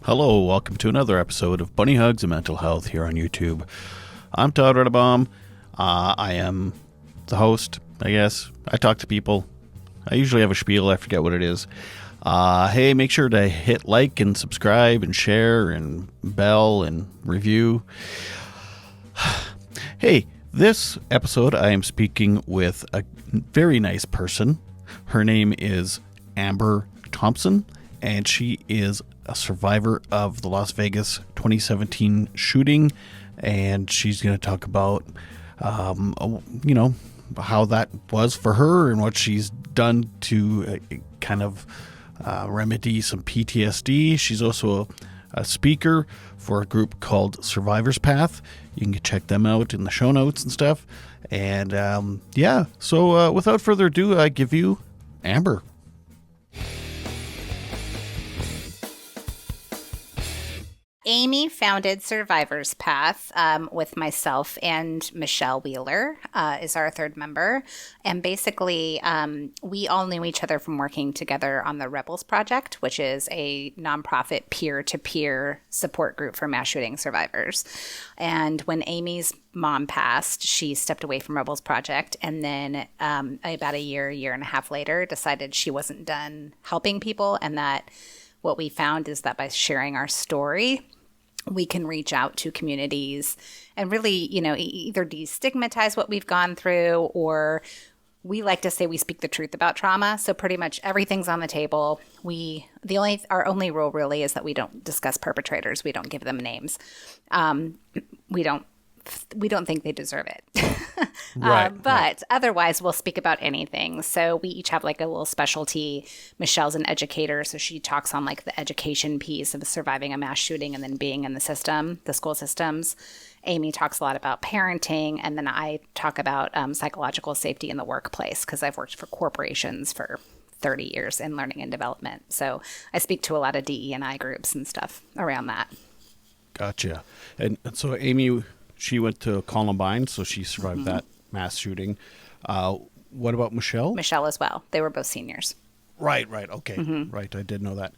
Hello, welcome to another episode of Bunny Hugs and Mental Health here on YouTube. I'm Todd Redebaum. I am the host, I guess. I talk to people. I usually have a spiel. I forget what it is. Hey, make sure to hit like and subscribe and share and bell and review. Hey, this episode I am speaking with a very nice person. Her name is Amber Thompson, and she is a survivor of the Las Vegas 2017 shooting, and she's going to talk about, how that was for her and what she's done to remedy some PTSD. She's also a speaker for a group called Survivor's Path. You can check them out in the show notes and stuff. And so without further ado, I give you Amber. Amy founded Survivor's Path with myself, and Michelle Wheeler is our third member. And basically, we all knew each other from working together on the Rebels Project, which is a nonprofit peer-to-peer support group for mass shooting survivors. And when Amy's mom passed, she stepped away from Rebels Project, and then about a year and a half later, decided she wasn't done helping people, and that what we found is that by sharing our story, we can reach out to communities and really, either destigmatize what we've gone through, or we like to say we speak the truth about trauma. So pretty much everything's on the table. Our only rule really is that we don't discuss perpetrators. We don't give them names. We don't think they deserve it. But otherwise, we'll speak about anything. So we each have like a little specialty. Michelle's an educator, so she talks on like the education piece of surviving a mass shooting and then being in the system, the school systems. Amy talks a lot about parenting, and then I talk about psychological safety in the workplace because I've worked for corporations for 30 years in learning and development. So I speak to a lot of DE&I groups and stuff around that. Gotcha. And so Amy, she went to Columbine, so she survived that mass shooting. What about Michelle? Michelle as well. They were both seniors. Right. Okay. Mm-hmm. Right. I did know that.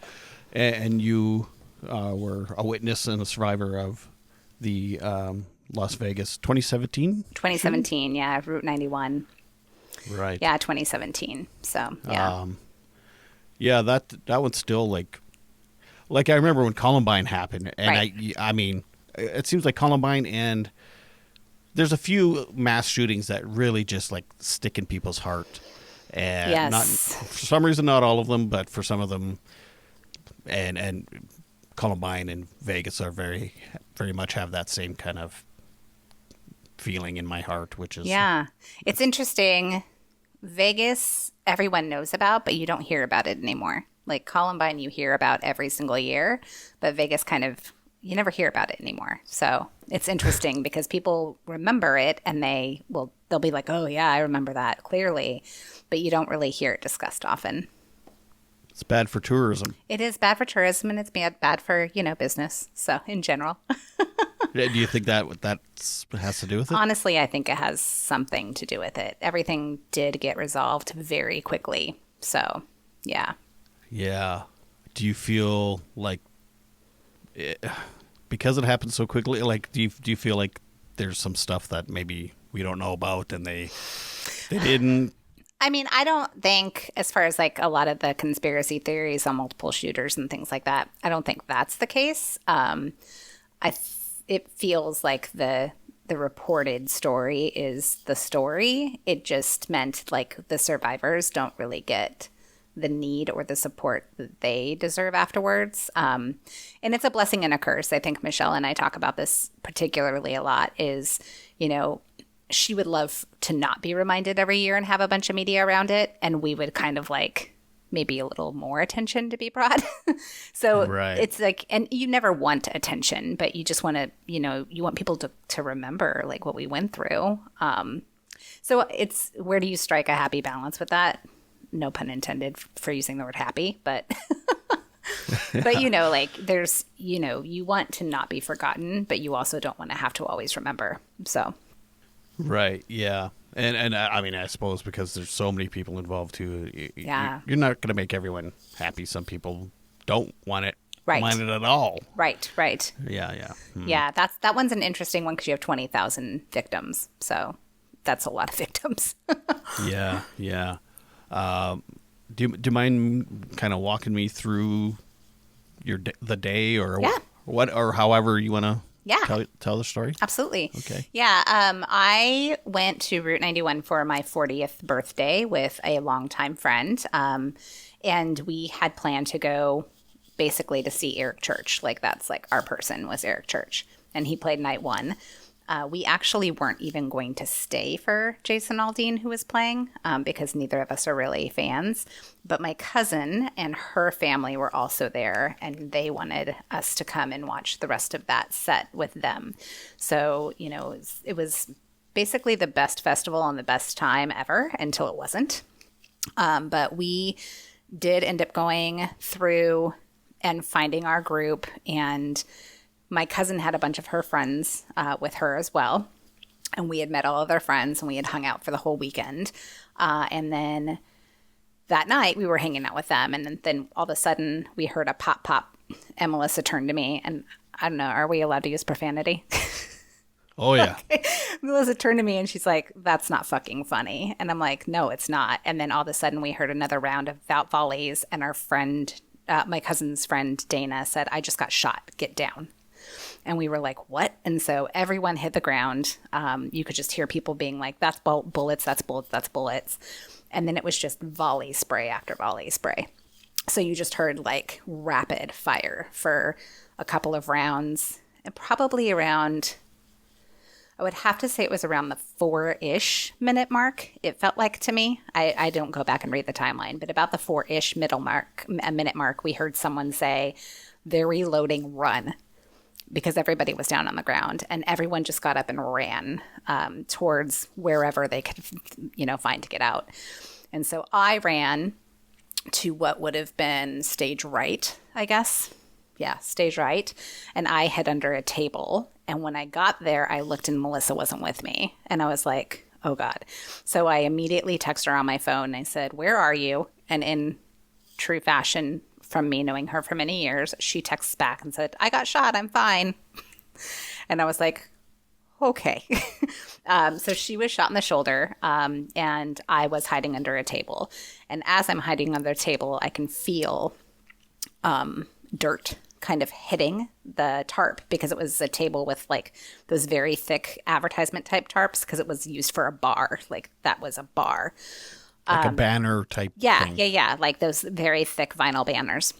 And you were a witness and a survivor of the Las Vegas 2017? 2017, yeah. Route 91. Right. Yeah, 2017. So, yeah. That one's still like I remember when Columbine happened. And right. I mean, it seems like Columbine, and there's a few mass shootings that really just like stick in people's heart. And yes. For some reason, not all of them, but for some of them, and Columbine and Vegas are very, very much have that same kind of feeling in my heart, which is... Yeah. It's interesting. Vegas, everyone knows about, but you don't hear about it anymore. Like Columbine, you hear about every single year, but Vegas you never hear about it anymore. So it's interesting because people remember it and they'll be like, oh yeah, I remember that clearly, but you don't really hear it discussed often. It's bad for tourism. It is bad for tourism, and it's bad for, business. So in general. Do you think that has to do with it? Honestly, I think it has something to do with it. Everything did get resolved very quickly. So yeah. Yeah. Do you feel like, because it happened so quickly, like do you feel like there's some stuff that maybe we don't know about and they didn't? I mean, I don't think, as far as like a lot of the conspiracy theories on multiple shooters and things like that, I don't think that's the case. It feels like the reported story is the story. It just meant like the survivors don't really get the need or the support that they deserve afterwards. And it's a blessing and a curse. I think Michelle and I talk about this particularly a lot is, she would love to not be reminded every year and have a bunch of media around it. And we would kind of like maybe a little more attention to be brought. So right. It's like, and you never want attention, but you just want to, you want people to remember like what we went through. So it's, where do you strike a happy balance with that? No pun intended for using the word happy, but like there's, you want to not be forgotten, but you also don't want to have to always remember. So. Right. Yeah. And I mean, I suppose because there's so many people involved too, yeah. you're not going to make everyone happy. Some people don't want it mind it at all. Right. Yeah. Yeah, that one's an interesting one because you have 20,000 victims. So that's a lot of victims. Yeah. Do you mind kind of walking me through the day or what, or however you want to tell the story? Absolutely. Okay. Yeah. I went to Route 91 for my 40th birthday with a longtime friend. And we had planned to go basically to see Eric Church. Like, that's like our person was Eric Church. And he played night one. We actually weren't even going to stay for Jason Aldean, who was playing, because neither of us are really fans. But my cousin and her family were also there, and they wanted us to come and watch the rest of that set with them. So, it was basically the best festival and the best time ever until it wasn't. But we did end up going through and finding our group, and my cousin had a bunch of her friends with her as well. And we had met all of their friends and we had hung out for the whole weekend. And then that night we were hanging out with them. And then all of a sudden we heard a pop pop. And Melissa turned to me, and I don't know, are we allowed to use profanity? Oh, yeah. Okay. Melissa turned to me and she's like, that's not fucking funny. And I'm like, no, it's not. And then all of a sudden we heard another round of out volleys. And our friend, my cousin's friend, Dana, said, I just got shot. Get down. And we were like, what? And so everyone hit the ground. You could just hear people being like, that's bullets, that's bullets, that's bullets. And then it was just volley spray after volley spray. So you just heard like rapid fire for a couple of rounds. And probably around, I would have to say it was around the 4-ish minute mark, it felt like to me. I don't go back and read the timeline, but about the 4-ish minute mark, we heard someone say, they're reloading, run. Because everybody was down on the ground, and everyone just got up and ran towards wherever they could, find to get out. And so I ran to what would have been stage right, I guess. Yeah, stage right. And I hid under a table. And when I got there, I looked and Melissa wasn't with me. And I was like, oh God. So I immediately texted her on my phone and I said, where are you? And in true fashion, from me knowing her for many years, she texts back and said, I got shot, I'm fine. And I was like, okay. So she was shot in the shoulder, and I was hiding under a table. And as I'm hiding under a table, I can feel dirt kind of hitting the tarp, because it was a table with like those very thick advertisement type tarps, because it was used for a bar. Like, that was a bar. Like a banner type thing. Yeah. Like those very thick vinyl banners.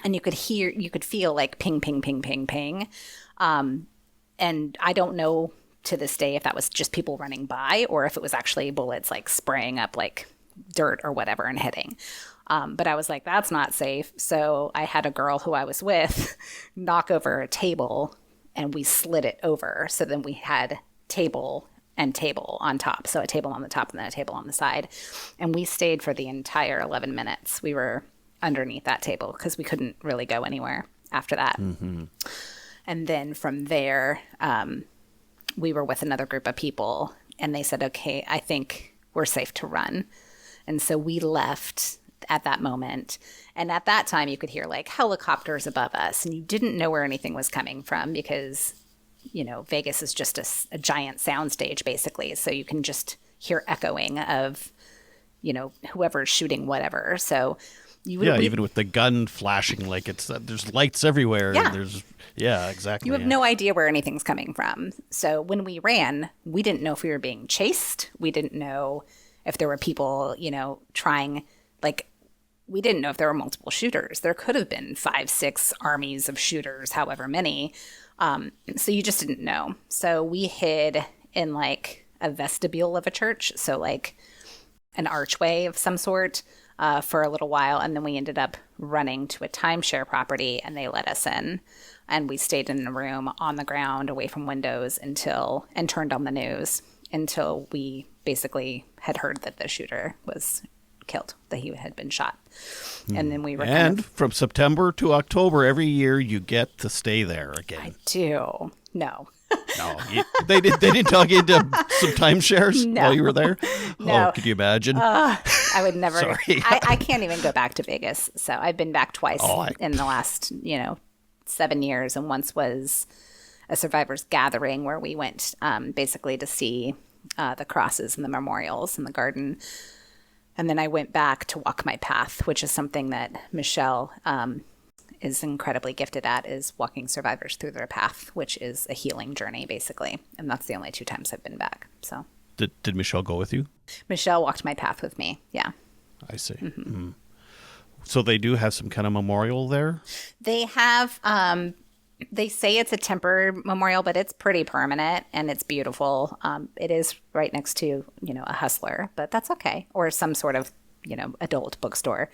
And you could feel like ping, ping, ping, ping, ping. And I don't know to this day if that was just people running by or if it was actually bullets like spraying up like dirt or whatever and hitting. But I was like, that's not safe. So I had a girl who I was with knock over a table, and we slid it over. So then we had table and table on top. So a table on the top and then a table on the side. And we stayed for the entire 11 minutes. We were underneath that table because we couldn't really go anywhere after that. Mm-hmm. And then from there, we were with another group of people, and they said, okay, I think we're safe to run. And so we left at that moment. And at that time, you could hear like helicopters above us, and you didn't know where anything was coming from because Vegas is just a giant soundstage, basically. So you can just hear echoing of, whoever's shooting whatever. So even with the gun flashing, like there's lights everywhere. Yeah. And exactly. You have no idea where anything's coming from. So when we ran, we didn't know if we were being chased. We didn't know if there were people, trying, like, we didn't know if there were multiple shooters. There could have been 5-6 armies of shooters, however many. So you just didn't know. So we hid in like a vestibule of a church. So like an archway of some sort for a little while. And then we ended up running to a timeshare property, and they let us in. And we stayed in a room on the ground away from windows and turned on the news until we basically had heard that the shooter was killed, that he had been shot. And then we were from September to October every year you get to stay there again. I do. No. No, they didn't talk you into some timeshares while you were there? No. Oh, could you imagine? I would never. Sorry. I can't even go back to Vegas. So I've been back twice in the last 7 years, and once was a survivors gathering where we went basically to see the crosses and the memorials in the garden. And then I went back to walk my path, which is something that Michelle is incredibly gifted at, is walking survivors through their path, which is a healing journey, basically. And that's the only 2 times I've been back. So Did Michelle go with you? Michelle walked my path with me. Yeah. I see. Mm-hmm. So they do have some kind of memorial there? They have, they say it's a temporary memorial, but it's pretty permanent and it's beautiful. It is right next to, a Hustler, but that's okay. Or some sort of, adult bookstore.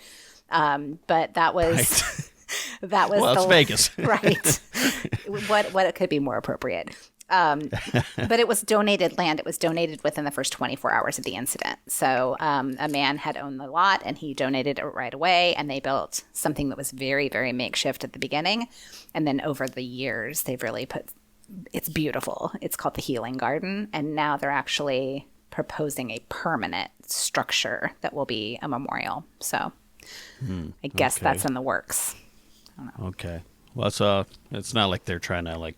But that was, Right. that was, well, it's Vegas. Right. What could be more appropriate? But it was donated land. It was donated within the first 24 hours of the incident. So a man had owned the lot and he donated it right away. And they built something that was very, very makeshift at the beginning. And then over the years, they've really it's beautiful. It's called the Healing Garden. And now they're actually proposing a permanent structure that will be a memorial. So I guess that's in the works. I don't know. Okay. Well, it's not like they're trying to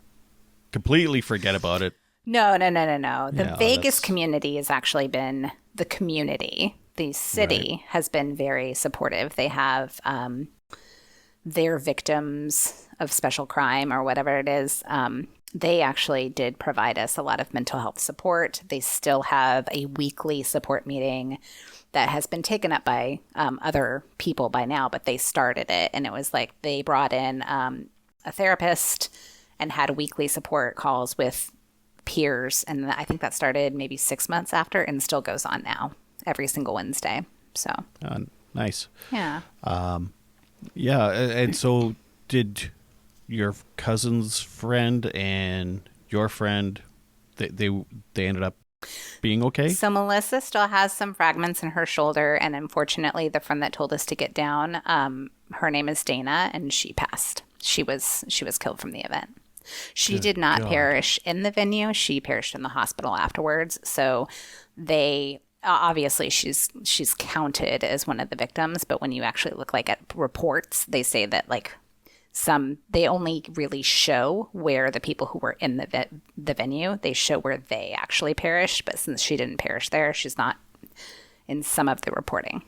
completely forget about it. No. The Vegas community has actually been the community. The city has been very supportive. They have their victims of special crime or whatever it is. They actually did provide us a lot of mental health support. They still have a weekly support meeting that has been taken up by other people by now, but they started it. And it was like they brought in a therapist and had weekly support calls with peers. And I think that started maybe 6 months after and still goes on now every single Wednesday. So nice. Yeah. Yeah. And so did your cousin's friend and your friend, they ended up being okay? So Melissa still has some fragments in her shoulder. And unfortunately, the friend that told us to get down, her name is Dana, and she passed. She was killed from the event. She did not perish in the venue. She perished in the hospital afterwards. So they obviously she's counted as one of the victims, but when you actually look at reports, they say that they only really show where the people who were in the venue, they show where they actually perished. But since she didn't perish there, she's not in some of the reporting.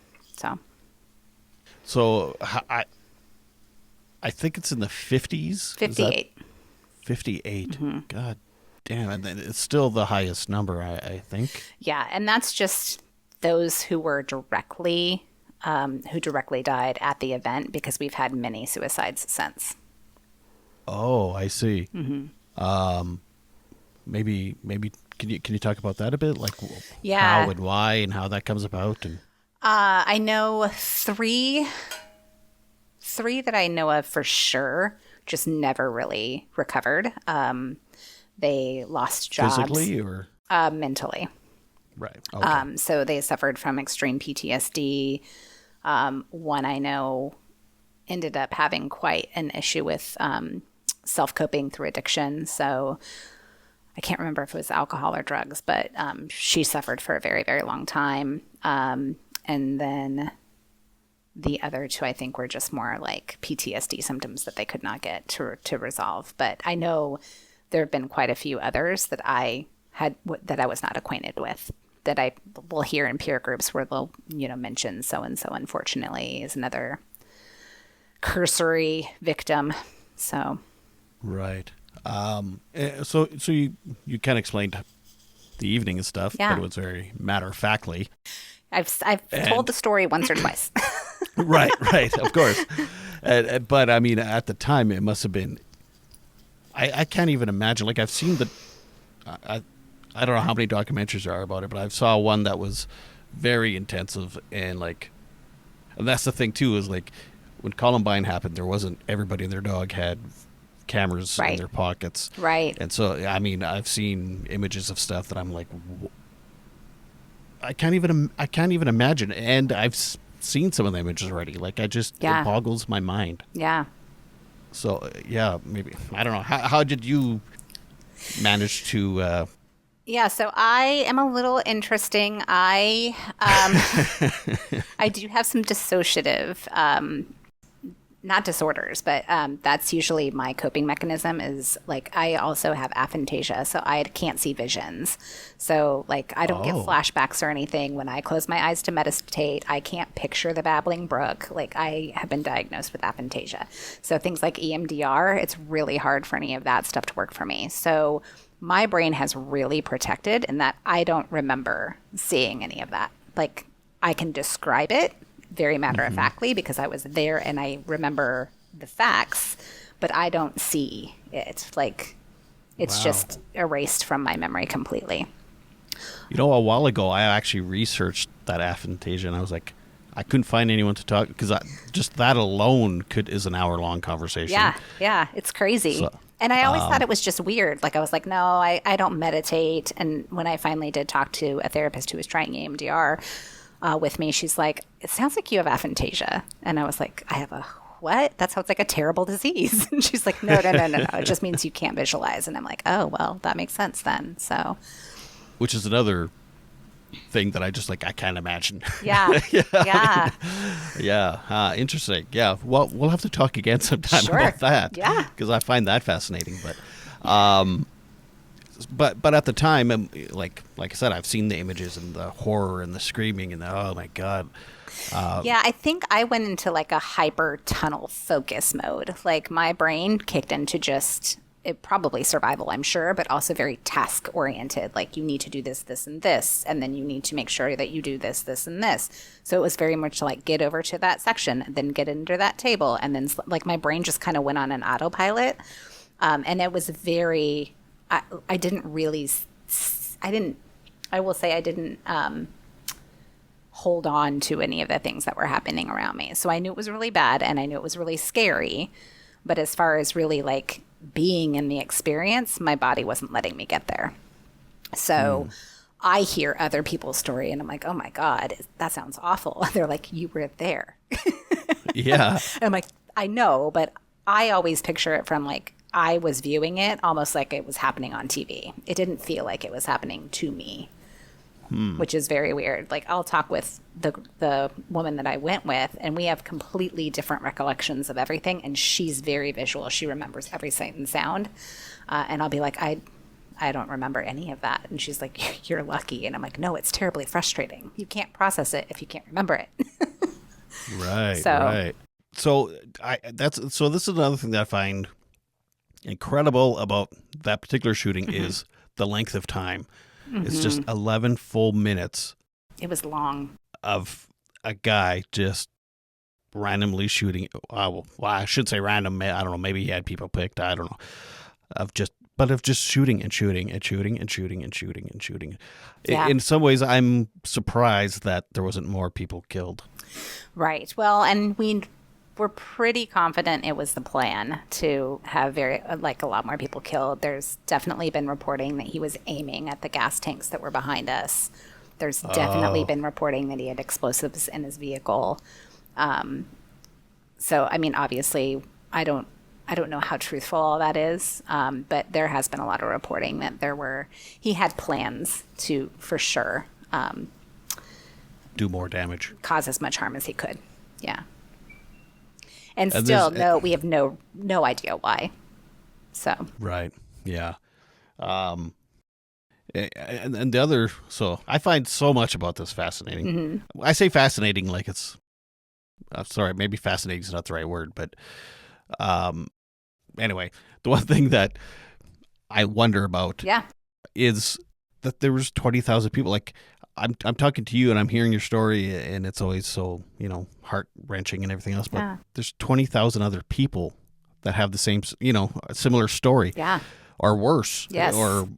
So I think it's in the 50s. 58. 58. Mm-hmm. God damn. And it's still the highest number, I think. Yeah. And that's just those who were directly died at the event, because we've had many suicides since. Oh, I see. Mm-hmm. Maybe can you talk about that a bit? How and why and how that comes about? And I know three that I know of for sure just never really recovered. They lost jobs. Physically or? Mentally. Right. Okay. So they suffered from extreme PTSD. One I know ended up having quite an issue with self-coping through addiction. So I can't remember if it was alcohol or drugs, but she suffered for a very, very long time. And then the other two, I think, were just more like PTSD symptoms that they could not get to resolve. But I know there have been quite a few others that I was not acquainted with, that I will hear in peer groups where they'll, mention so-and-so, unfortunately, is another cursory victim. So. Right. So you kind of explained the evening and stuff, but it was very matter-of-factly. I've told the story once or twice. Right, of course. But I mean, at the time, it must have been. I can't even imagine. I've seen I don't know how many documentaries there are about it, but I saw one that was very intensive, and that's the thing too, is when Columbine happened, there wasn't everybody and their dog had cameras in their pockets, right? And so I mean, I've seen images of stuff that I'm like, I can't even imagine, and I've seen some of the images already. It boggles my mind. Yeah. So maybe I don't know. How did you manage to Yeah, so I am a little interesting. I do have some dissociative, not disorders, but that's usually my coping mechanism. Is like I also have aphantasia, so I can't see visions. So like I don't get Oh, flashbacks or anything when I close my eyes to meditate. I can't picture the babbling brook. Like I have been diagnosed with aphantasia. So things like EMDR, it's really hard for any of that stuff to work for me. So my brain has really protected in that I don't remember seeing any of that. Like I can describe it very matter of factly because I was there and I remember the facts, but I don't see it. Like it's wow. just erased from my memory completely. A while ago, I actually researched that aphantasia, and I was like, I couldn't find anyone to talk because just that alone is an hour-long conversation. Yeah, it's crazy. So, And I always thought it was just weird. Like I was like, no, I don't meditate. And when I finally did talk to a therapist who was trying EMDR with me, she's like, it sounds like you have aphantasia. And I was like, I have a what? That sounds like a terrible disease. And she's like, no. It just means you can't visualize. And I'm like, oh, well, that makes sense then. So, which is another thing that I just like I can't imagine. yeah. Yeah. Yeah, interesting. Yeah, well, we'll have to talk again sometime Sure. about that. Yeah. because I find that fascinating. But at the time, like I said, I've seen the images and the horror and the screaming and oh my god. Yeah, I think I went into like a hypertunnel focus mode. Like my brain kicked into just it probably survival, I'm sure, but also very task oriented. Like you need to do this, this, and this, and then you need to make sure that you do this, this, and this. So it was very much like get over to that section, then get into that table, and then like my brain just kind of went on an autopilot, and it was very. I didn't really. I didn't. I will say I didn't. Hold on to any of the things that were happening around me. So I knew it was really bad and I knew it was really scary. But as far as really like being in the experience, my body wasn't letting me get there. So I hear other people's story and I'm like, oh my God, that sounds awful. They're like, you were there. Yeah. I'm like, I know, but I always picture it from like, I was viewing it almost like it was happening on TV. It didn't feel like it was happening to me. Which is very weird. Like I'll talk with the woman that I went with and we have completely different recollections of everything. And she's very visual. She remembers every sight and sound. And I'll be like, I don't remember any of that. And she's like, you're lucky. And I'm like, no, it's terribly frustrating. You can't process it if you can't remember it. Right. So- Right. So this is another thing that I find incredible about that particular shooting is the length of time. It's just 11 full minutes It was long. of a guy just randomly shooting. Well, I should say random. I don't know. Maybe he had people picked. I don't know. Of just shooting and shooting and shooting and shooting and shooting and shooting. Yeah. In some ways, I'm surprised that there wasn't more people killed. Right. Well, and we're pretty confident it was the plan to have a lot more people killed. There's definitely been reporting that he was aiming at the gas tanks that were behind us. There's definitely been reporting that he had explosives in his vehicle. So, I mean, obviously, I don't know how truthful all that is, but there has been a lot of reporting that he had plans to, for sure, Do more damage. cause as much harm as he could. Yeah. And And still, there's- we have no idea why. So, Right. Yeah. And the other, so I find so much about this fascinating. I say fascinating like it's, I'm sorry, maybe fascinating is not the right word, but anyway, the one thing that I wonder about yeah. is that there was 20,000 people. Like I'm talking to you and I'm hearing your story and it's always so, heart wrenching and everything else, but Yeah. there's 20,000 other people that have the same, a similar story. Yeah. Or worse. Yes. Or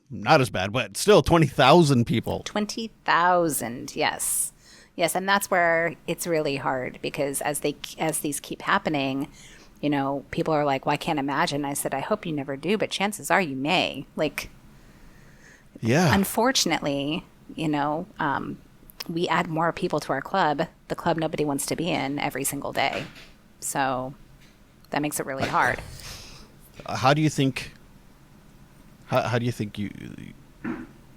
not as bad, but still 20,000 people. 20,000. Yes. Yes. And that's where it's really hard because as these keep happening, people are like, well, I can't imagine. I said, I hope you never do, but chances are you may. Like, Yeah. unfortunately, we add more people to our club, the club nobody wants to be in every single day. So that makes it really hard. How do you think, how do you think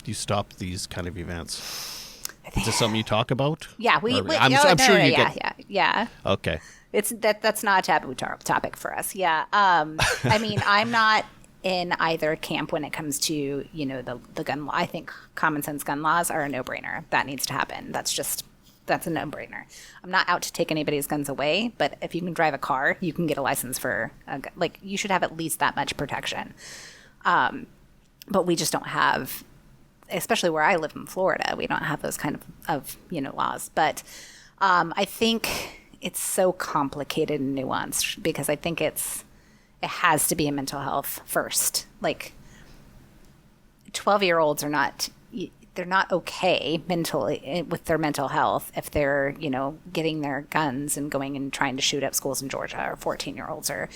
you stop these kind of events? Is this something you talk about? Yeah, I'm sure you yeah. Okay. That's not a taboo topic for us. Yeah. I mean, I'm not in either camp when it comes to, the gun law. I think common sense gun laws are a no-brainer. That needs to happen. That's a no-brainer. I'm not out to take anybody's guns away, but if you can drive a car, you can get a license for a gun. Like, you should have at least that much protection. But we just don't have, especially where I live in Florida, we don't have those kind of laws. But I think it's so complicated and nuanced because I think it has to be a mental health first. Like, 12-year-olds they're not okay mentally with their mental health if they're, getting their guns and going and trying to shoot up schools in Georgia, or 14-year-olds, or,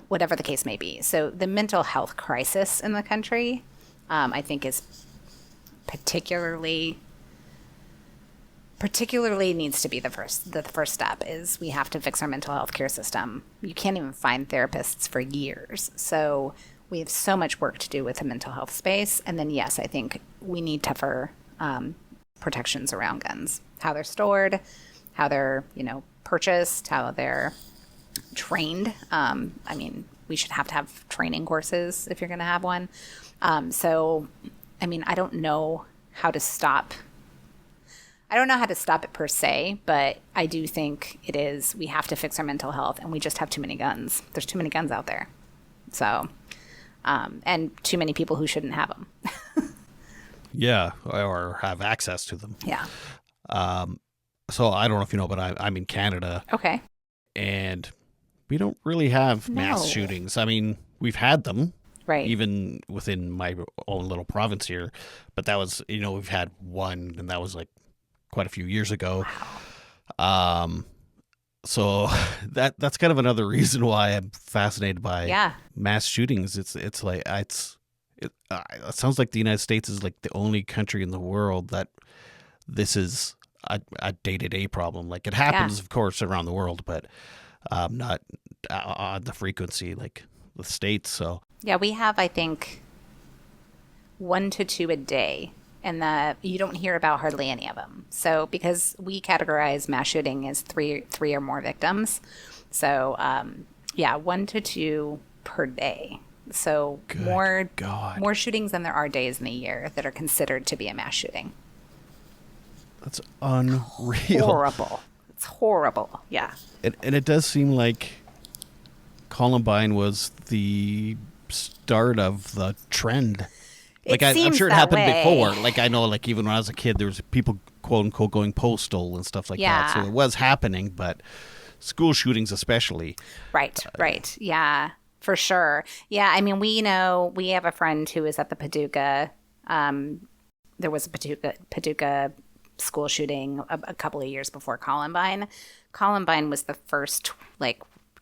whatever the case may be. So the mental health crisis in the country, I think, is particularly needs to be the first step. Is we have to fix our mental health care system. You can't even find therapists for years. So we have so much work to do with the mental health space. And then, yes, I think we need tougher protections around guns, how they're stored, how they're, purchased, how they're trained. I mean, we should have to have training courses if you're going to have one. So, I mean, I don't know how to stop it per se, but I do think we have to fix our mental health, and we just have too many guns. There's too many guns out there. So, and too many people who shouldn't have them. Yeah, or have access to them. Yeah. So I don't know if you know, but I'm in Canada. Okay. And we don't really have mass shootings. I mean, we've had them. Right. Even within my own little province here. But that was, we've had one, and that was like quite a few years ago. Wow. So that's kind of another reason why I'm fascinated by mass shootings. It sounds like the United States is like the only country in the world that this is a day-to-day problem. Like, it happens, of course, around the world, but not on the frequency like the States. So yeah, we have, I think, 1 to 2 a day, and you don't hear about hardly any of them. So because we categorize mass shooting as three or more victims, so 1 to 2 per day. So more shootings than there are days in the year that are considered to be a mass shooting. That's unreal. Horrible. It's horrible. Yeah. And it does seem like Columbine was the start of the trend. Like, I'm sure it happened before. Like, I know, like, even when I was a kid, there was people, quote unquote, going postal and stuff like that. So it was happening, but school shootings especially. Right. Yeah, for sure. Yeah, I mean, we have a friend who was at the Paducah. There was a Paducah school shooting a couple of years before Columbine. Columbine was the first,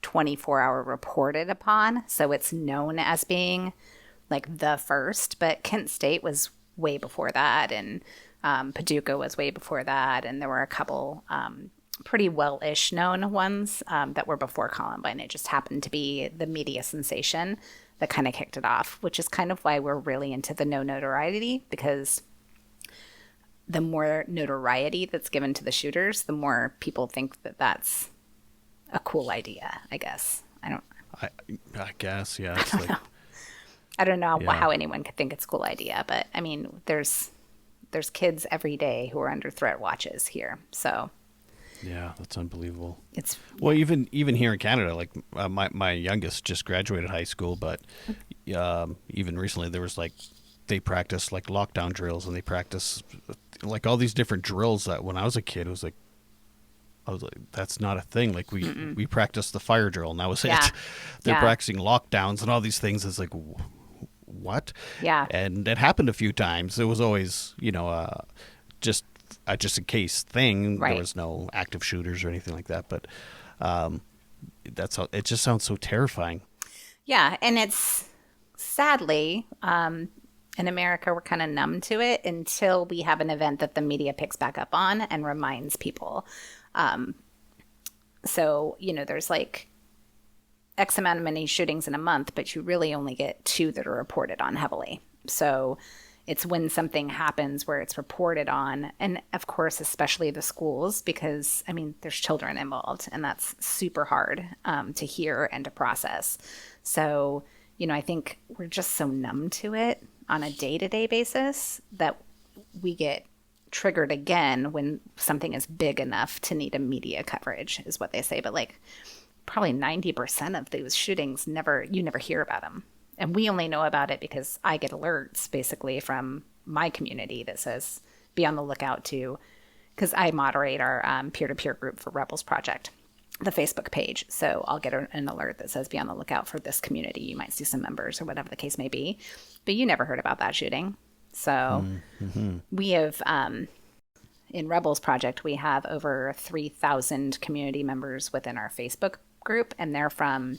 24-hour reported upon. So it's known as being the first, but Kent State was way before that, and Paducah was way before that, and there were a couple pretty well-ish known ones that were before Columbine. It just happened to be the media sensation that kind of kicked it off, which is kind of why we're really into the no notoriety, because the more notoriety that's given to the shooters, the more people think that that's a cool idea, I guess. I guess, yeah. It's I don't know how anyone could think it's a cool idea, but I mean, there's kids every day who are under threat watches here. So yeah, that's unbelievable. Even here in Canada, like my youngest just graduated high school, but even recently there was they practiced lockdown drills, and they practice all these different drills that when I was a kid, I was like, that's not a thing. Like we practiced the fire drill, and that was it. They're practicing lockdowns and all these things. It's like, what? Yeah. And it happened a few times. It was always, just a case thing. Right. There was no active shooters or anything like that. But it just sounds so terrifying. Yeah, and it's sadly in America we're kind of numb to it until we have an event that the media picks back up on and reminds people. So there's X amount of many shootings in a month, but you really only get 2 that are reported on heavily. So It's when something happens where it's reported on. And of course, especially the schools, because I mean, there's children involved and that's super hard to hear and to process. So, you know, I think we're just so numb to it on a day-to-day basis that we get triggered again when something is big enough to need a media coverage, is what they say. But like probably 90% of those shootings, you never hear about them. And we only know about it because I get alerts basically from my community that says, be on the lookout to, because I moderate our peer-to-peer group for Rebels Project, the Facebook page. So I'll get an alert that says, be on the lookout for this community. You might see some members or whatever the case may be. But you never heard about that shooting. So we have, in Rebels Project, we have over 3,000 community members within our Facebook group. And they're from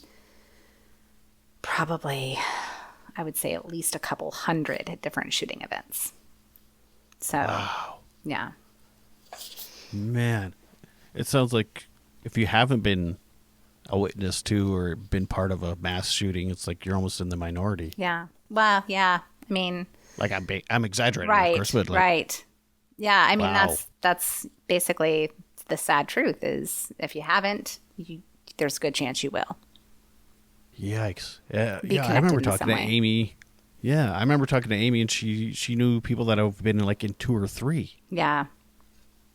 probably, I would say, at least a couple hundred different shooting events. So, wow. Yeah. Man, it sounds like if you haven't been a witness to or been part of a mass shooting, it's like you're almost in the minority. Yeah. Well, yeah. I mean, like I'm exaggerating, right, of course, but like, right. Yeah. I mean, wow. that's basically the sad truth is if you haven't, there's a good chance you will. Yikes. Yeah. I remember talking to Amy. Yeah. I remember talking to Amy and she knew people that have been like in 2 or 3. Yeah.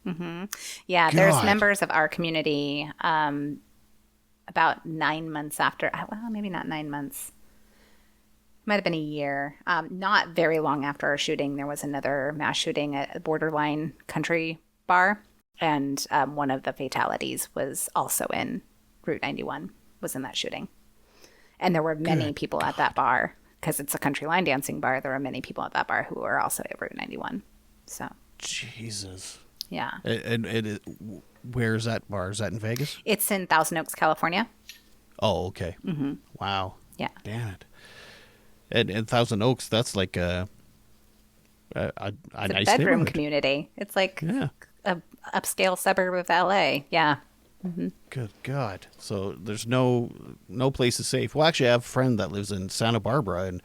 Mm-hmm. Yeah. God. There's members of our community, about 9 months after, well, maybe not 9 months. Might have been a year. Not very long after our shooting, there was another mass shooting at a borderline country bar. And one of the fatalities was also in Route 91, was in that shooting. And there were many people at that bar, because it's a country line dancing bar. There were many people at that bar who were also at Route 91. So. Jesus. Yeah. And where is that bar? Is that in Vegas? It's in Thousand Oaks, California. Oh, okay. Mm-hmm. Wow. Yeah. Damn it. And Thousand Oaks, that's like a nice bedroom community. It's like a upscale suburb of LA. Yeah. Mm-hmm. Good God. So there's no place is safe. Well, actually, I have a friend that lives in Santa Barbara, and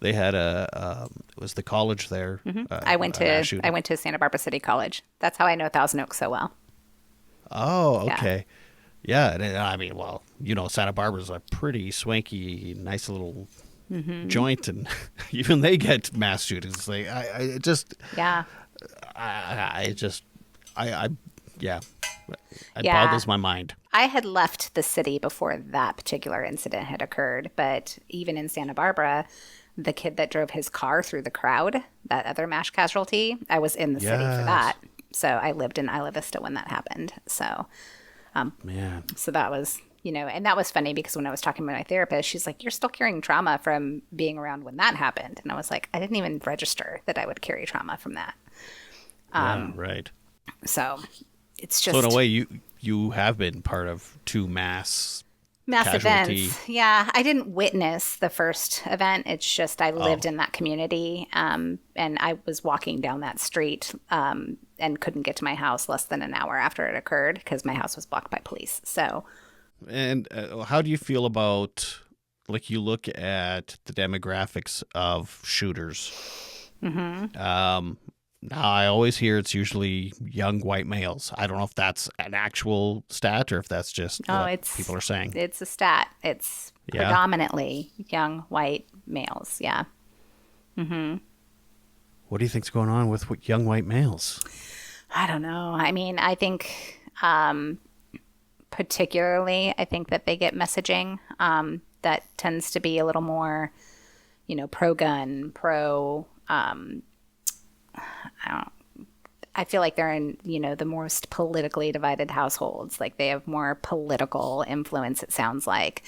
they had it was the college there. Mm-hmm. I went to Santa Barbara City College. That's how I know Thousand Oaks so well. Oh, okay. Yeah. And I mean, well, you know, Santa Barbara's a pretty swanky, nice little joint, and even they get mass shootings. Like it boggles my mind. I had left the city before that particular incident had occurred, but even in Santa Barbara, the kid that drove his car through the crowd, that other mass casualty, I was in the city for that. So I lived in Isla Vista when that happened. So, man. So that was, you know, and that was funny because when I was talking to my therapist, she's like, you're still carrying trauma from being around when that happened. And I was like, I didn't even register that I would carry trauma from that. Right. So it's just. So in a way, you have been part of 2 mass casualty events. Yeah, I didn't witness the first event. It's just I lived in that community, and I was walking down that street and couldn't get to my house less than an hour after it occurred because my house was blocked by police. So. And how do you feel about, like, you look at the demographics of shooters? Mm-hmm. Now, I always hear it's usually young white males. I don't know if that's an actual stat or if that's just what people are saying. It's a stat. It's predominantly young white males. Yeah. Mm-hmm. What do you think's going on with young white males? I don't know. I mean, I think particularly, I think that they get messaging that tends to be a little more, you know, pro-gun, I feel like they're in, you know, the most politically divided households. Like they have more political influence, it sounds like.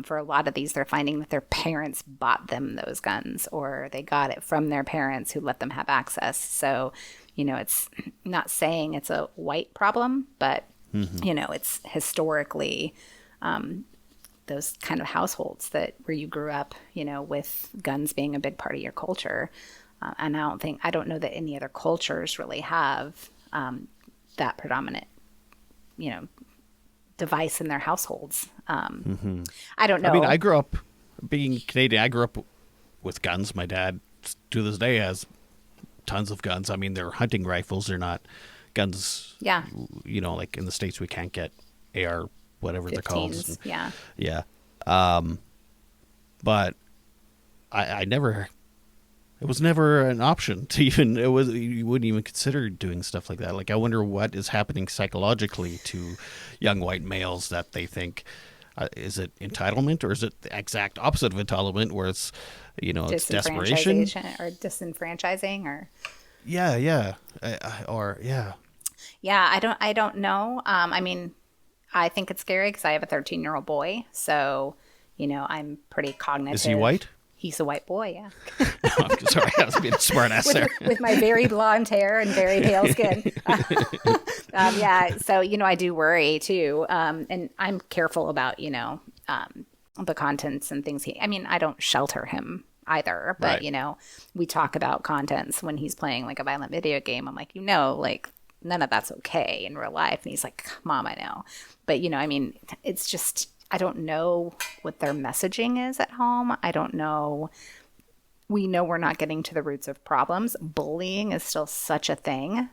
For a lot of these, they're finding that their parents bought them those guns or they got it from their parents who let them have access. So, you know, it's not saying it's a white problem, but, you know, it's historically those kind of households that where you grew up, you know, with guns being a big part of your culture. And I don't know that any other cultures really have that predominant, you know, device in their households. I don't know. I mean, I grew up being Canadian. I grew up with guns. My dad to this day has tons of guns. I mean, they're hunting rifles. They're not guns. Yeah. Like in the States, we can't get AR, whatever they're called. 15s, yeah. Yeah. But I never, it was never an option to even, you wouldn't even consider doing stuff like that. Like, I wonder what is happening psychologically to young white males that they think, is it entitlement, or is it the exact opposite of entitlement, where it's, it's desperation or disenfranchising, or yeah. Yeah, I don't know. I mean, I think it's scary because I have a 13-year-old boy, so I'm pretty cognitive. Is he white? He's a white boy, yeah. No, I'm sorry, I was being a smart ass there. With my very blonde hair and very pale skin. Yeah, so, I do worry too. And I'm careful about, the contents and things. I don't shelter him either, but, Right. We talk about contents when he's playing like a violent video game. I'm like, like none of that's okay in real life. And he's like, Mom, I know. But, it's just, I don't know what their messaging is at home. I don't know. We know we're not getting to the roots of problems. Bullying is still such a thing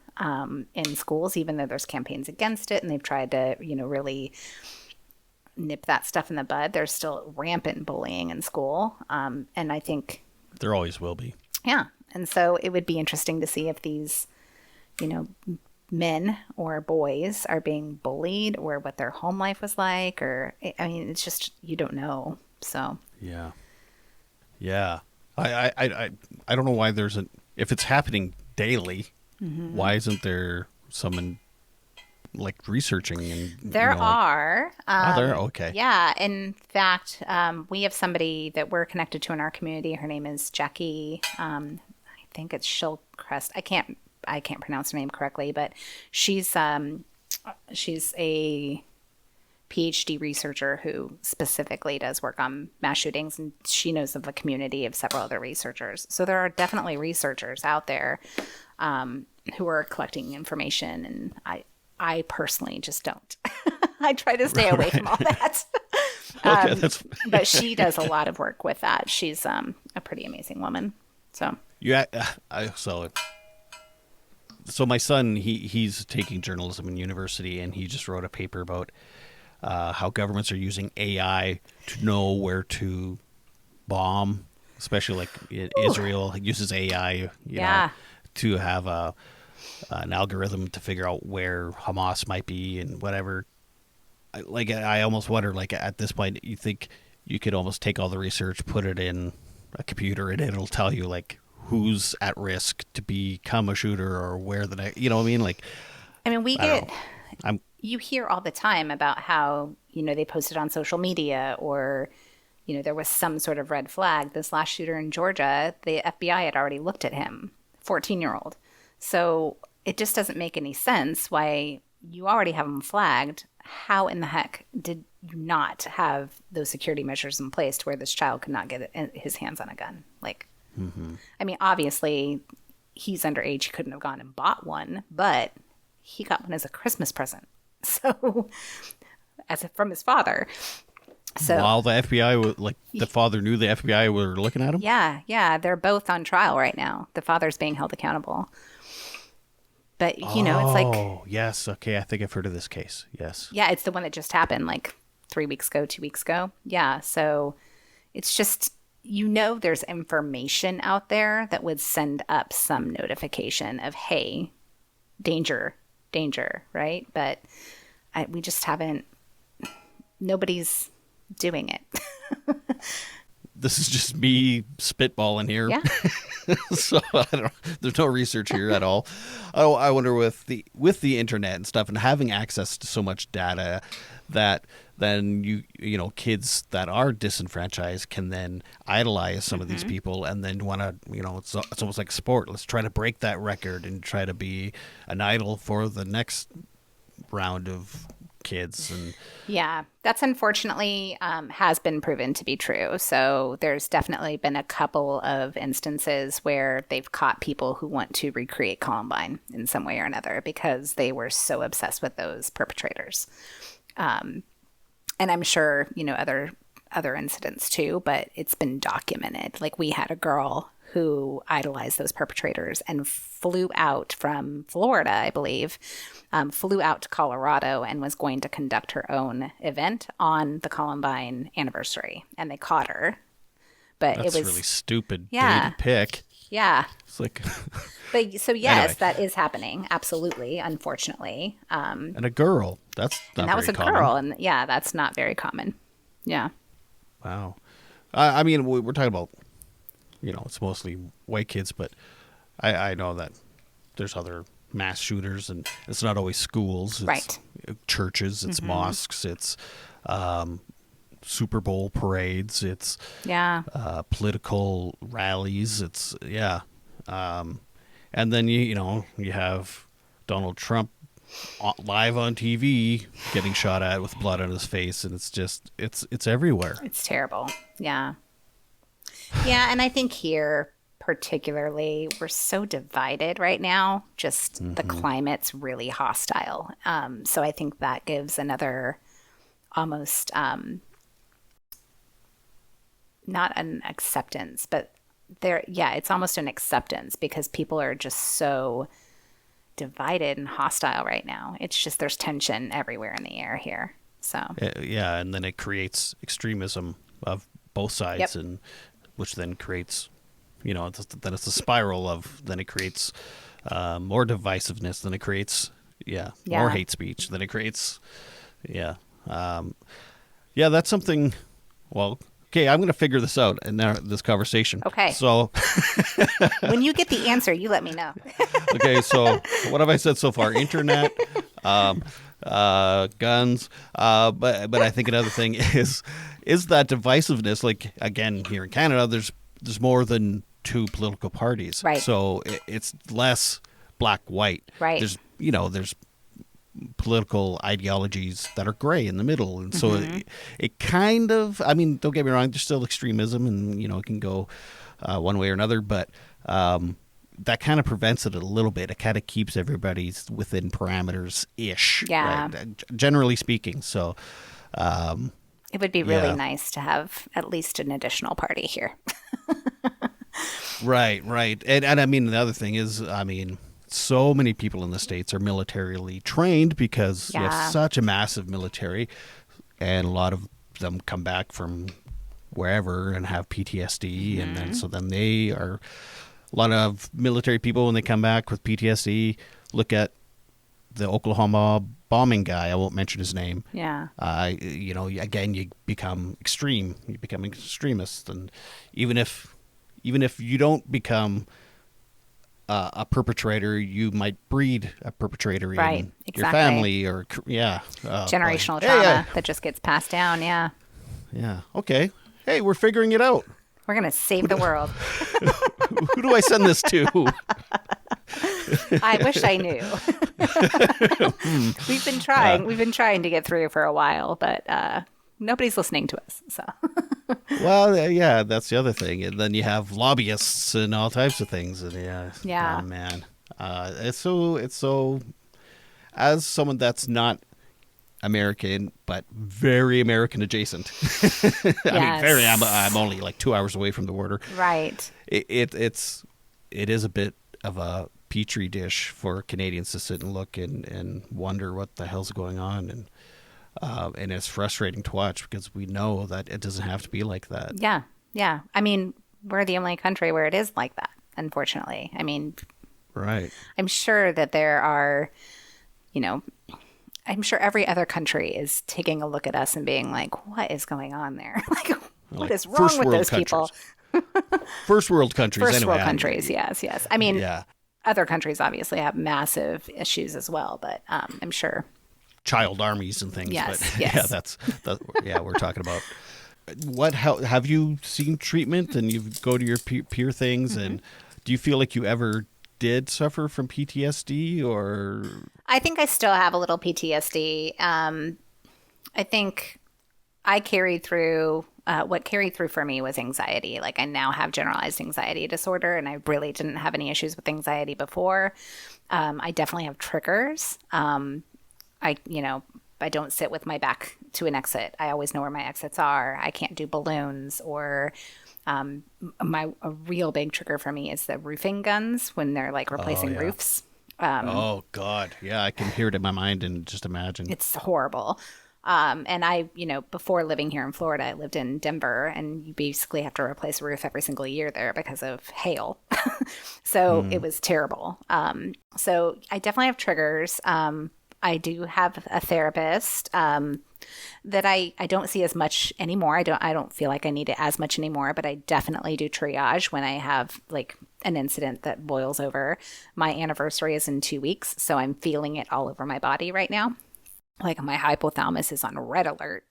in schools, even though there's campaigns against it and they've tried to, really nip that stuff in the bud. There's still rampant bullying in school. And I think there always will be. Yeah. And so it would be interesting to see if these, men or boys are being bullied, or what their home life was like, or it's just, you don't know. So yeah I don't know why if it's happening daily, why isn't there someone like researching? And there are there okay. Yeah, in fact, we have somebody that we're connected to in our community. Her name is Jackie. I think it's Crest. I can't pronounce her name correctly, but she's a PhD researcher who specifically does work on mass shootings, and she knows of a community of several other researchers. So there are definitely researchers out there who are collecting information, and I personally just don't. I try to stay away from all that. Okay, but she does a lot of work with that. She's a pretty amazing woman. So So my son, he's taking journalism in university, and he just wrote a paper about how governments are using AI to know where to bomb, especially like Israel uses AI, to have an algorithm to figure out where Hamas might be and whatever. I almost wonder, like, at this point, you think you could almost take all the research, put it in a computer, and it'll tell you, like, who's at risk to become a shooter, or where the next, you know what I mean? Like, you hear all the time about how, they posted on social media, or, there was some sort of red flag. This last shooter in Georgia, the FBI had already looked at him, 14-year-old. So it just doesn't make any sense why you already have him flagged. How in the heck did you not have those security measures in place to where this child could not get his hands on a gun? Like, obviously, he's underage. He couldn't have gone and bought one, but he got one as a Christmas present. So, from his father. So while the FBI, the father knew the FBI were looking at him? Yeah. They're both on trial right now. The father's being held accountable. But, it's like... Oh, yes. Okay, I think I've heard of this case. Yes. Yeah, it's the one that just happened, like, 2 weeks ago. Yeah, so it's just... there's information out there that would send up some notification of, hey, danger, right? But we just haven't, nobody's doing it. This is just me spitballing here. Yeah. So I don't know. There's no research here at all. I wonder with the internet and stuff, and having access to so much data, that then kids that are disenfranchised can then idolize some of these people, and then want to, it's almost like sport. Let's try to break that record and try to be an idol for the next round of kids. And yeah, that's unfortunately has been proven to be true. So there's definitely been a couple of instances where they've caught people who want to recreate Columbine in some way or another because they were so obsessed with those perpetrators. And I'm sure, other incidents too, but it's been documented. Like, we had a girl who idolized those perpetrators and flew out from Florida, I believe, flew out to Colorado and was going to conduct her own event on the Columbine anniversary. And they caught her. But That's it was really stupid day Yeah. to pick. Yeah. It's like, But so yes, Anyway. that is happening. Absolutely. Unfortunately. and a girl. That's not And that was very a common. girl. And yeah, that's not very common. Yeah. Wow. I mean, we're talking about, it's mostly white kids, but I know that there's other mass shooters, and it's not always schools. It's Right. churches, it's mosques, it's Super Bowl parades, it's Yeah. political rallies. It's, yeah. And then, you have Donald Trump live on TV getting shot at with blood on his face, and it's just, it's everywhere. It's terrible. Yeah. Yeah. And I think here, particularly, we're so divided right now. Just the climate's really hostile. So I think that gives another almost not an acceptance, but it's almost an acceptance because people are just so divided and hostile right now. It's just there's tension everywhere in the air here. So Yeah, and then it creates extremism of both sides, Yep. and which then creates, then it's a spiral of, then it creates more divisiveness, then it creates, more Yeah. hate speech, then it creates, that's something, well, okay, I'm going to figure this out in this conversation. Okay. So, when you get the answer, you let me know. okay, so what have I said so far? Internet, guns, but I think another thing is that divisiveness. Like, again, here in Canada, there's more than two political parties, Right. So it's less black white. Right. There's political ideologies that are gray in the middle, and so it kind of, I mean, don't get me wrong, there's still extremism, and it can go one way or another, but that kind of prevents it a little bit. It kind of keeps everybody within parameters ish, Yeah. right? Generally speaking. So It would be really Yeah. nice to have at least an additional party here. right, and I mean, the other thing is, I mean, so many people in the States are militarily trained because we Yeah. have such a massive military, and a lot of them come back from wherever and have PTSD, and then they are, a lot of military people, when they come back with PTSD, look at the Oklahoma bombing guy. I won't mention his name. Yeah. Again, you become extreme. You become an extremist, and even if you don't become a perpetrator, you might breed a perpetrator Right, in exactly. your family, or Generational boy. trauma that just gets passed down. Yeah. Yeah. Okay. Hey, we're figuring it out. We're going to save the world. Who do I send this to? I wish I knew. We've been trying. We've been trying to get through for a while, but nobody's listening to us. So Well, yeah, that's the other thing. And then you have lobbyists and all types of things. And Yeah. Oh, man. It's so, as someone that's not American, but very American adjacent. I mean, I'm only like 2 hours away from the border. right. It is a bit of a petri dish for Canadians to sit and look and wonder what the hell's going on, and it's frustrating to watch because we know that it doesn't have to be like that. Yeah. Yeah. I mean, we're the only country where it is like that, unfortunately. I mean, Right. I'm sure that there are, I'm sure every other country is taking a look at us and being like, what is going on there? Like, what Like is wrong first with world those people? First world countries. First anyway. world countries, yes. I mean, Yeah. other countries obviously have massive issues as well, but I'm sure. Child armies and things. Yes, But yes. yeah, we're talking about. How have you seen treatment, and you go to your peer things, and do you feel like you ever did suffer from PTSD, or? I think I still have a little PTSD. I think I carried through, what carried through for me was anxiety. Like, I now have generalized anxiety disorder, and I really didn't have any issues with anxiety before. I definitely have triggers. I don't sit with my back to an exit. I always know where my exits are. I can't do balloons or A real big trigger for me is the roofing guns when they're like replacing roofs. Oh God. Yeah. I can hear it in my mind and just imagine. It's horrible. And I, before living here in Florida, I lived in Denver, and you basically have to replace a roof every single year there because of hail. So it was terrible. So I definitely have triggers. I do have a therapist that I don't see as much anymore. I don't feel like I need it as much anymore, but I definitely do triage when I have like an incident that boils over. My anniversary is in 2 weeks, so I'm feeling it all over my body right now. Like my hypothalamus is on red alert.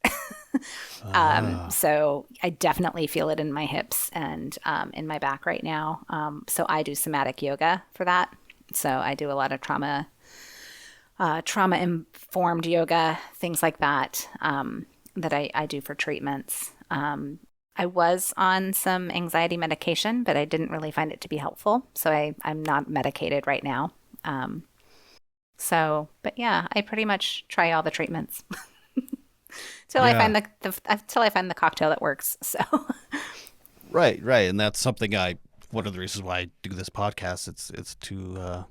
So I definitely feel it in my hips and in my back right now. So I do somatic yoga for that. So I do a lot of trauma-informed yoga, things like that, that I do for treatments. I was on some anxiety medication, but I didn't really find it to be helpful. So I'm not medicated right now. But yeah, I pretty much try all the treatments till I find the cocktail that works. So Right. And that's something one of the reasons why I do this podcast, it's to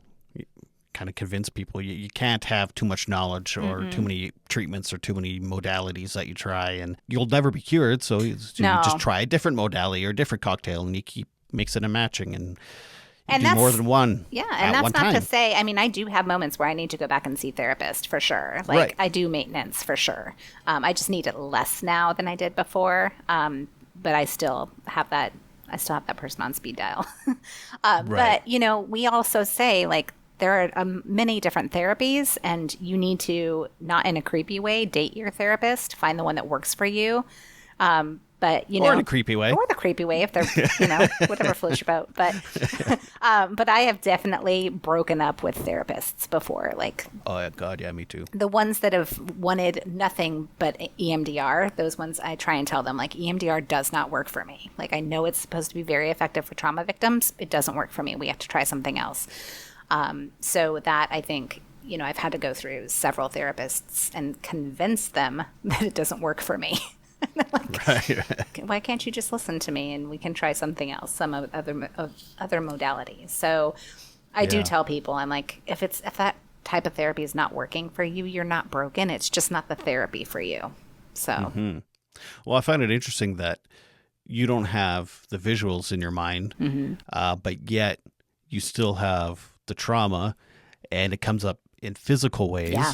kind of convince people you can't have too much knowledge or too many treatments or too many modalities that you try, and you'll never be cured. So you just try a different modality or a different cocktail, and you keep mixing and matching, and do more than one. Yeah, and that's not to say, I mean, I do have moments where I need to go back and see therapist for sure. Like I do maintenance for sure. I just need it less now than I did before. But I still have that. I still have that person on speed dial. But we also say like there are many different therapies, and you need to, not in a creepy way, date your therapist. Find the one that works for you. But or in a creepy way, or the creepy way, if they're whatever floats your boat. But but I have definitely broken up with therapists before. Like, oh God, yeah, me too. The ones that have wanted nothing but EMDR, those ones I try and tell them like EMDR does not work for me. Like I know it's supposed to be very effective for trauma victims, it doesn't work for me. We have to try something else. So that I think. I've had to go through several therapists and convince them that it doesn't work for me. Right. Why can't you just listen to me and we can try something else, some other modalities? So I do tell people, I'm like, if that type of therapy is not working for you, you're not broken. It's just not the therapy for you. So, Well, I find it interesting that you don't have the visuals in your mind, but yet you still have the trauma, and it comes up in physical ways. Yeah.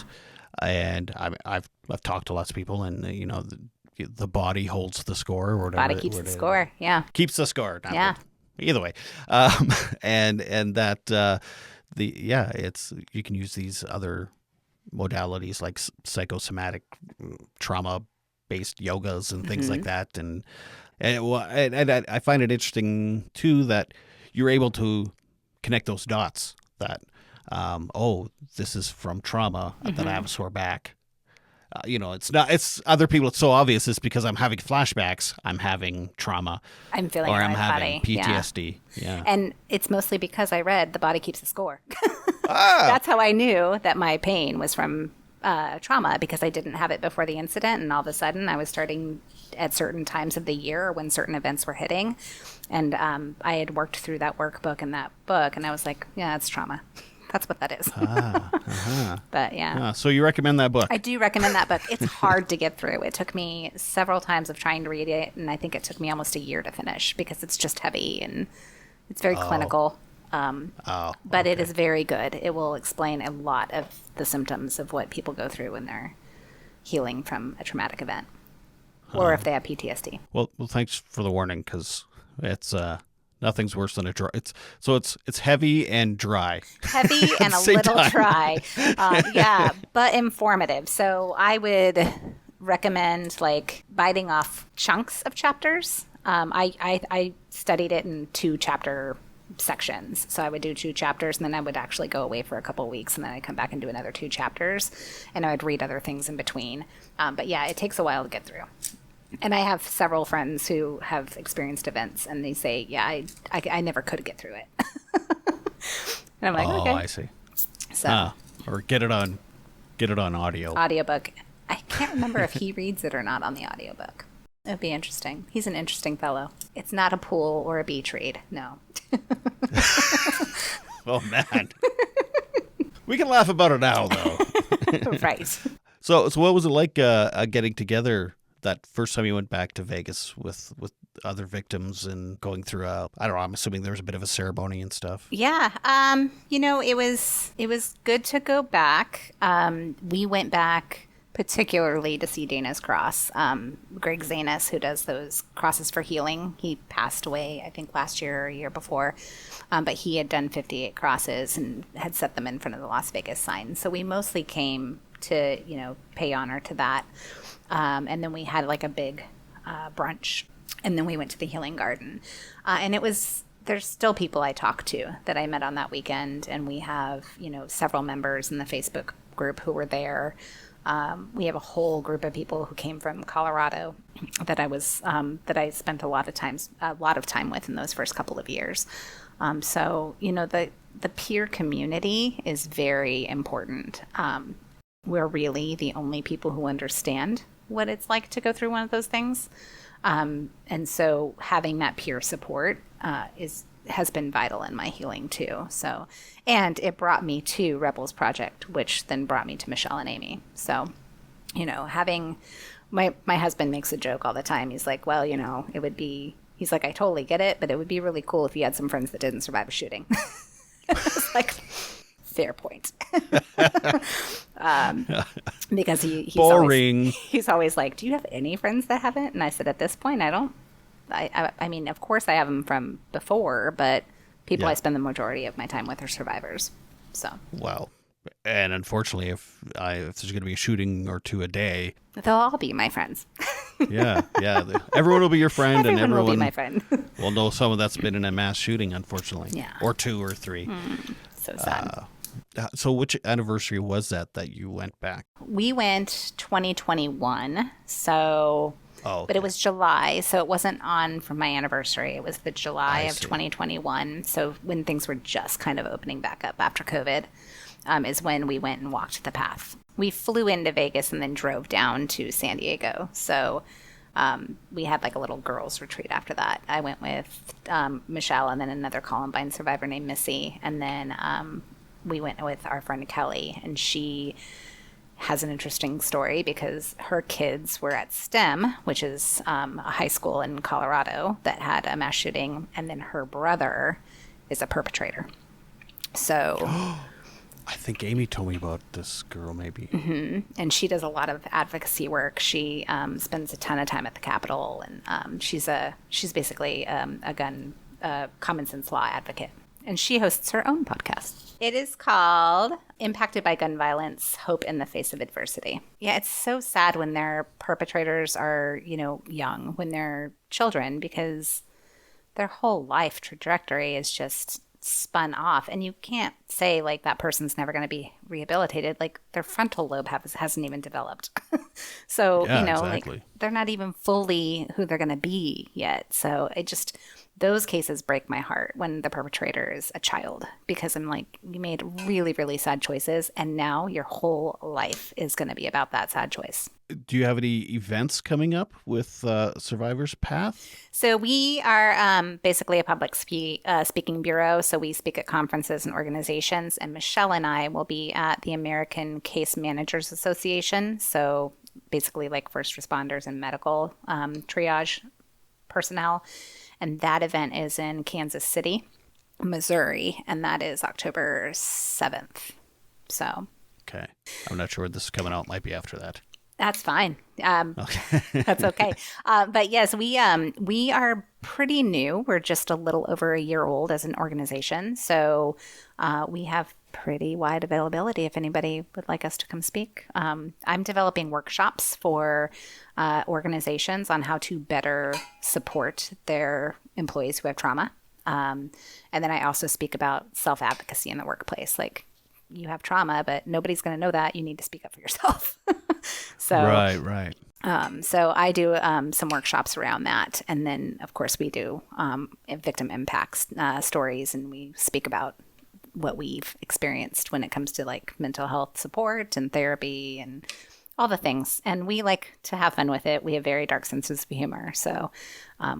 And I've talked to lots of people, and the body holds the score or whatever. Body keeps the score. Yeah. Keeps the score. Either way. And that it's you can use these other modalities like psychosomatic trauma based yogas and things like that. And I find it interesting too that you're able to connect those dots that this is from trauma that I have a sore back. It's other people. It's so obvious. It's because I'm having flashbacks. I'm having trauma. I'm feeling or I'm my having body. PTSD. Yeah. And it's mostly because I read The Body Keeps the Score. That's how I knew that my pain was from trauma, because I didn't have it before the incident. And all of a sudden I was starting at certain times of the year when certain events were hitting. And I had worked through that workbook and that book. And I was like, yeah, it's trauma. That's what that is. But yeah. So you recommend that book? I do recommend that book. It's hard to get through. It took me several times of trying to read it, and I think it took me almost a year to finish because it's just heavy and it's very clinical. But it is very good. It will explain a lot of the symptoms of what people go through when they're healing from a traumatic event, or if they have PTSD. Well, thanks for the warning, because it's nothing's worse than a dry. It's heavy and dry. Heavy and a little dry. But informative. So I would recommend like biting off chunks of chapters. I studied it in 2 chapter sections. So I would do 2 chapters, and then I would actually go away for a couple of weeks, and then I'd come back and do another 2 chapters, and I would read other things in between. But yeah, it takes a while to get through. And I have several friends who have experienced events, and they say, yeah, I never could get through it. And I'm like, okay. I see. So, or get it on audio. Audiobook. I can't remember if he reads it or not on the audiobook. It'd be interesting. He's an interesting fellow. It's not a pool or a beach read. No. Oh, man. We can laugh about it now, though. Right. So what was it like getting together that first time you went back to Vegas with other victims and going through I don't know, I'm assuming there was a bit of a ceremony and stuff. Yeah. It was good to go back. We went back particularly to see Dana's cross. Greg Zanis, who does those crosses for healing, he passed away, I think, last year or a year before. But he had done 58 crosses and had set them in front of the Las Vegas sign. So we mostly came to, pay honor to that. And then we had like a big brunch. And then we went to the Healing Garden. And there's still people I talk to that I met on that weekend. And we have, several members in the Facebook group who were there. We have a whole group of people who came from Colorado that I spent a lot of time with in those first couple of years. So the peer community is very important. We're really the only people who understand what it's like to go through one of those things. And so having that peer support has been vital in my healing too. So, and it brought me to Rebels Project, which then brought me to Michelle and Amy. So, having my husband makes a joke all the time. He's like, well, he's like, I totally get it, but it would be really cool if you had some friends that didn't survive a shooting. It's like, fair point. Because he's always like, do you have any friends that haven't? And I said, at this point, I don't. I mean, of course I have them from before, but people I spend the majority of my time with are survivors. So. Wow. And unfortunately, if there's going to be a shooting or two a day, they'll all be my friends. Yeah. Everyone will be your friend, and everyone will be my friend. will know someone that's been in a mass shooting, unfortunately. Yeah. Or two or three. So sad. So which anniversary was that you went back? We went 2021. So. Oh, okay. But it was July, so it wasn't on for my anniversary. It was the July of 2021. So when things were just kind of opening back up after COVID, is when we went and walked the path. We flew into Vegas and then drove down to San Diego. So we had like a little girls' retreat after that. I went with Michelle and then another Columbine survivor named Missy. And then we went with our friend Kelly, and she has an interesting story because her kids were at STEM, which is a high school in Colorado that had a mass shooting, and then her brother is a perpetrator. So I think Amy told me about this girl, maybe. Mm-hmm. And she does a lot of advocacy work. She spends a ton of time at the Capitol, and she's basically a gun common sense law advocate. And she hosts her own podcast. It is called Impacted by Gun Violence, Hope in the Face of Adversity. Yeah, it's so sad when their perpetrators are, young, when they're children, because their whole life trajectory is just spun off. And you can't say, like, that person's never going to be rehabilitated. Like, their frontal lobe hasn't even developed. So, exactly. Like, they're not even fully who they're going to be yet. So those cases break my heart when the perpetrator is a child, because I'm like, you made really, really sad choices, and now your whole life is going to be about that sad choice. Do you have any events coming up with Survivors Path? So we are basically a public speaking bureau. So we speak at conferences and organizations, and Michelle and I will be at the American Case Managers Association. So basically like first responders and medical triage personnel. And that event is in Kansas City, Missouri, and that is October 7th. So. Okay. I'm not sure this is coming out. Might be after that. That's fine. Okay. That's okay. But yes, we are pretty new. We're just a little over a year old as an organization. So we have pretty wide availability if anybody would like us to come speak. I'm developing workshops for organizations on how to better support their employees who have trauma. And then I also speak about self-advocacy in the workplace. Like, you have trauma, but nobody's going to know that. You need to speak up for yourself. So Right. So I do some workshops around that. And then, of course, we do victim impacts stories, and we speak about what we've experienced when it comes to like mental health support and therapy and all the things. And we like to have fun with it. We have very dark senses of humor. So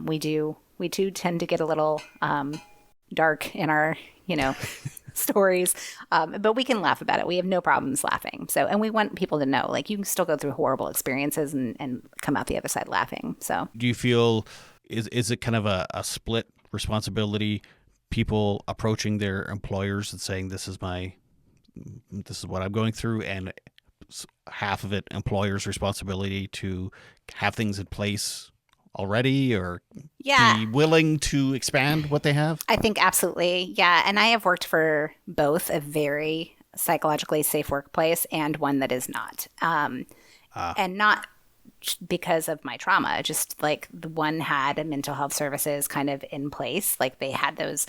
we do tend to get a little dark in our, stories. But we can laugh about it. We have no problems laughing. So, and we want people to know, like, you can still go through horrible experiences and come out the other side laughing. So do you feel, is it kind of a split responsibility, people approaching their employers and saying, this is what I'm going through, and half of it employers' responsibility to have things in place already, or be willing to expand what they have? I think absolutely. Yeah. And I have worked for both a very psychologically safe workplace and one that is not. And not because of my trauma, just like the one had mental health services kind of in place. Like they had those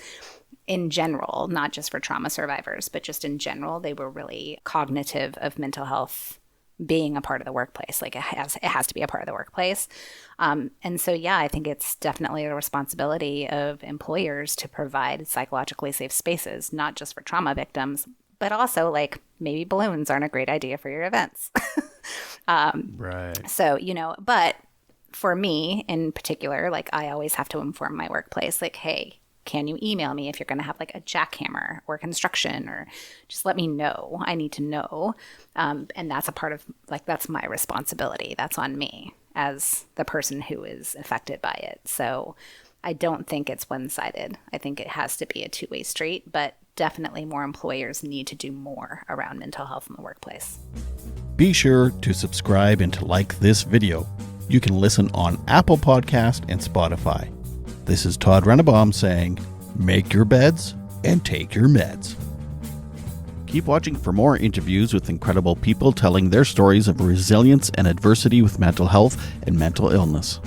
in general, not just for trauma survivors, but just in general, they were really cognitive of mental health being a part of the workplace. Like it has to be a part of the workplace. And so, yeah, I think it's definitely the responsibility of employers to provide psychologically safe spaces, not just for trauma victims, but also like maybe balloons aren't a great idea for your events. Right. So, but for me in particular, like I always have to inform my workplace, like, hey, can you email me if you're going to have like a jackhammer or construction, or just let me know. I need to know. And that's a part of like, that's my responsibility. That's on me as the person who is affected by it. So I don't think it's one-sided. I think it has to be a two-way street, but definitely more employers need to do more around mental health in the workplace. Be sure to subscribe and to like this video. You can listen on Apple Podcast and Spotify. This is Todd Rennebaum saying, make your beds and take your meds. Keep watching for more interviews with incredible people telling their stories of resilience and adversity with mental health and mental illness.